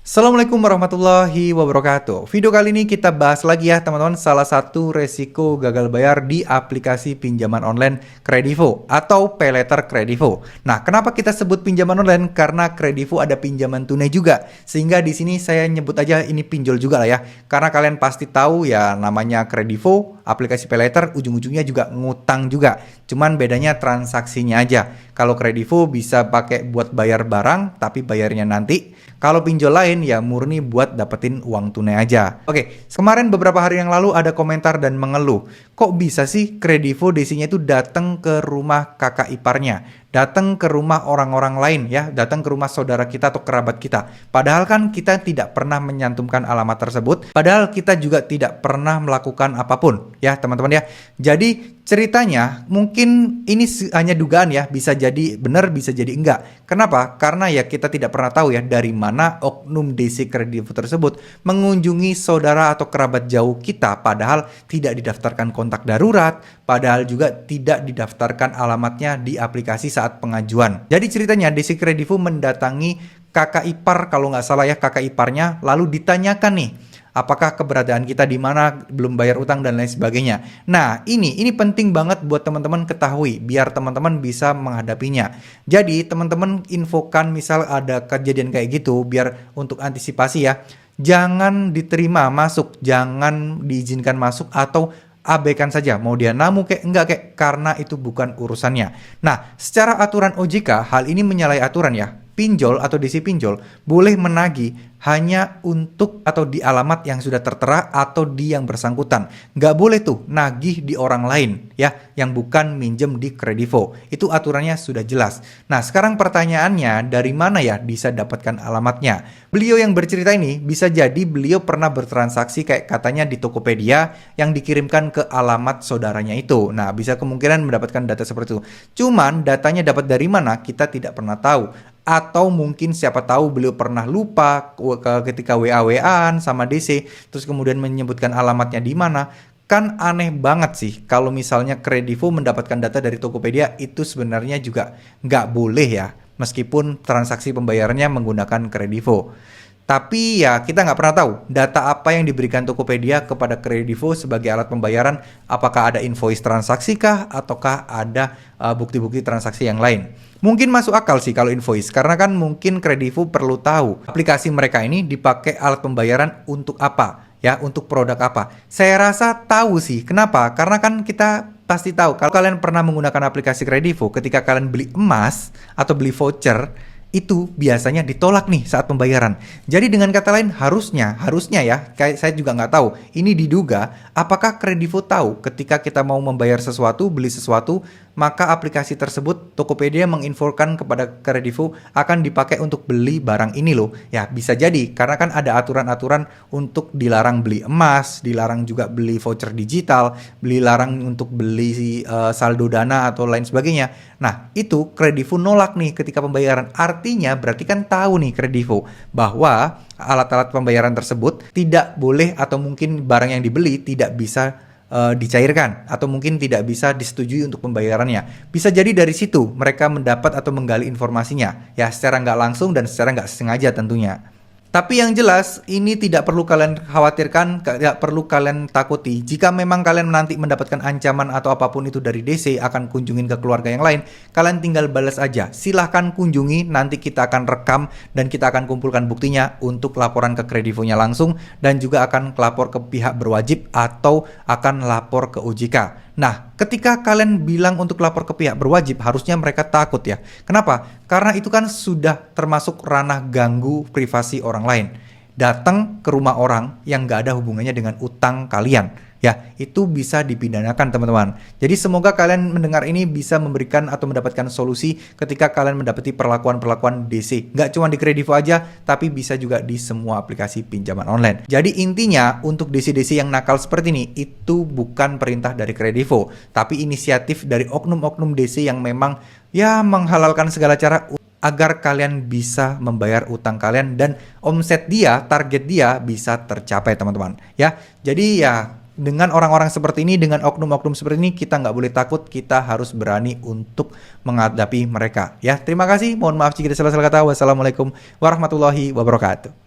Assalamualaikum warahmatullahi wabarakatuh. Video kali ini kita bahas lagi ya teman-teman, salah satu resiko gagal bayar di aplikasi pinjaman online Kredivo atau paylater Kredivo. Nah, kenapa kita sebut pinjaman online? Karena Kredivo ada pinjaman tunai juga. Sehingga di sini saya nyebut aja ini pinjol juga lah ya. Karena kalian pasti tahu ya namanya Kredivo, aplikasi paylater ujung-ujungnya juga ngutang juga. Cuman bedanya transaksinya aja. Kalau Kredivo bisa pakai buat bayar barang tapi bayarnya nanti. Kalau pinjol lain ya murni buat dapetin uang tunai aja. Oke, kemarin beberapa hari yang lalu ada komentar dan mengeluh. Kok bisa sih Kredivo DC-nya itu datang ke rumah kakak iparnya? Datang ke rumah orang-orang lain ya, datang ke rumah saudara kita atau kerabat kita. Padahal kan kita tidak pernah menyantumkan alamat tersebut. Padahal kita juga tidak pernah melakukan apapun ya teman-teman ya. Jadi ceritanya mungkin ini hanya dugaan ya, bisa jadi benar, bisa jadi enggak. Kenapa? Karena ya kita tidak pernah tahu ya dari mana oknum DC Kredivo tersebut mengunjungi saudara atau kerabat jauh kita padahal tidak didaftarkan kontak darurat, padahal juga tidak didaftarkan alamatnya di aplikasi saat pengajuan. Jadi ceritanya DC Kredivo mendatangi kakak ipar, kalau nggak salah ya kakak iparnya, lalu ditanyakan nih, apakah keberadaan kita di mana, belum bayar utang dan lain sebagainya. Nah, ini penting banget buat teman-teman ketahui biar teman-teman bisa menghadapinya. Jadi, teman-teman infokan misal ada kejadian kayak gitu biar untuk antisipasi ya. Jangan diterima masuk, jangan diizinkan masuk atau abaikan saja, mau dia namu kayak enggak kayak, karena itu bukan urusannya. Nah, secara aturan OJK hal ini menyalahi aturan ya. Pinjol atau DC pinjol boleh menagih hanya untuk atau di alamat yang sudah tertera atau di yang bersangkutan. Nggak boleh tuh nagih di orang lain ya, yang bukan minjem di Kredivo. Itu aturannya sudah jelas. Nah, sekarang pertanyaannya dari mana ya bisa dapatkan alamatnya? Beliau yang bercerita ini bisa jadi beliau pernah bertransaksi kayak katanya di Tokopedia yang dikirimkan ke alamat saudaranya itu. Nah, bisa kemungkinan mendapatkan data seperti itu. Cuman datanya dapat dari mana kita tidak pernah tahu. Atau mungkin siapa tahu beliau pernah lupa ketika WA-WAan sama DC, terus kemudian menyebutkan alamatnya di mana. Kan aneh banget sih kalau misalnya Kredivo mendapatkan data dari Tokopedia, itu sebenarnya juga nggak boleh ya, meskipun transaksi pembayarannya menggunakan Kredivo. Tapi ya kita nggak pernah tahu data apa yang diberikan Tokopedia kepada Kredivo sebagai alat pembayaran. Apakah ada invoice transaksi kah? Ataukah ada bukti-bukti transaksi yang lain? Mungkin masuk akal sih kalau invoice. Karena kan mungkin Kredivo perlu tahu aplikasi mereka ini dipakai alat pembayaran untuk apa. Ya, untuk produk apa. Saya rasa tahu sih. Kenapa? Karena kan kita pasti tahu. Kalau kalian pernah menggunakan aplikasi Kredivo ketika kalian beli emas atau beli voucher, itu biasanya ditolak nih saat pembayaran. Jadi dengan kata lain harusnya ya, kayak saya juga nggak tahu, ini diduga apakah Kredivo tahu ketika kita mau membayar sesuatu, beli sesuatu, maka aplikasi tersebut Tokopedia menginfokan kepada Kredivo akan dipakai untuk beli barang ini loh. Ya bisa jadi karena kan ada aturan-aturan untuk dilarang beli emas, dilarang juga beli voucher digital, dilarang untuk beli saldo dana atau lain sebagainya. Nah itu Kredivo nolak nih ketika pembayaran. Artinya berarti kan tahu nih Kredivo bahwa alat-alat pembayaran tersebut tidak boleh atau mungkin barang yang dibeli tidak bisa dicairkan atau mungkin tidak bisa disetujui untuk pembayarannya. Bisa jadi dari situ mereka mendapat atau menggali informasinya ya, secara nggak langsung dan secara nggak sengaja tentunya. Tapi yang jelas ini tidak perlu kalian khawatirkan, tidak perlu kalian takuti. Jika memang kalian nanti mendapatkan ancaman atau apapun itu dari DC akan kunjungin ke keluarga yang lain, kalian tinggal balas aja. Silahkan kunjungi, nanti kita akan rekam dan kita akan kumpulkan buktinya untuk laporan ke Kredivonya langsung dan juga akan lapor ke pihak berwajib atau akan lapor ke OJK. Nah, ketika kalian bilang untuk lapor ke pihak berwajib, harusnya mereka takut ya. Kenapa? Karena itu kan sudah termasuk ranah ganggu privasi orang lain. Datang ke rumah orang yang gak ada hubungannya dengan utang kalian. Ya, itu bisa dipidanakan teman-teman. Jadi semoga kalian mendengar ini bisa memberikan atau mendapatkan solusi ketika kalian mendapati perlakuan-perlakuan DC. Nggak cuma di Kredivo aja, tapi bisa juga di semua aplikasi pinjaman online. Jadi intinya untuk DC-DC yang nakal seperti ini, itu bukan perintah dari Kredivo, tapi inisiatif dari oknum-oknum DC yang memang ya menghalalkan segala cara agar kalian bisa membayar utang kalian dan omset dia, target dia bisa tercapai teman-teman. Ya, jadi ya dengan orang-orang seperti ini, dengan oknum-oknum seperti ini, kita nggak boleh takut, kita harus berani untuk menghadapi mereka. Ya, terima kasih. Mohon maaf jika ada salah-salah kata. Wassalamualaikum warahmatullahi wabarakatuh.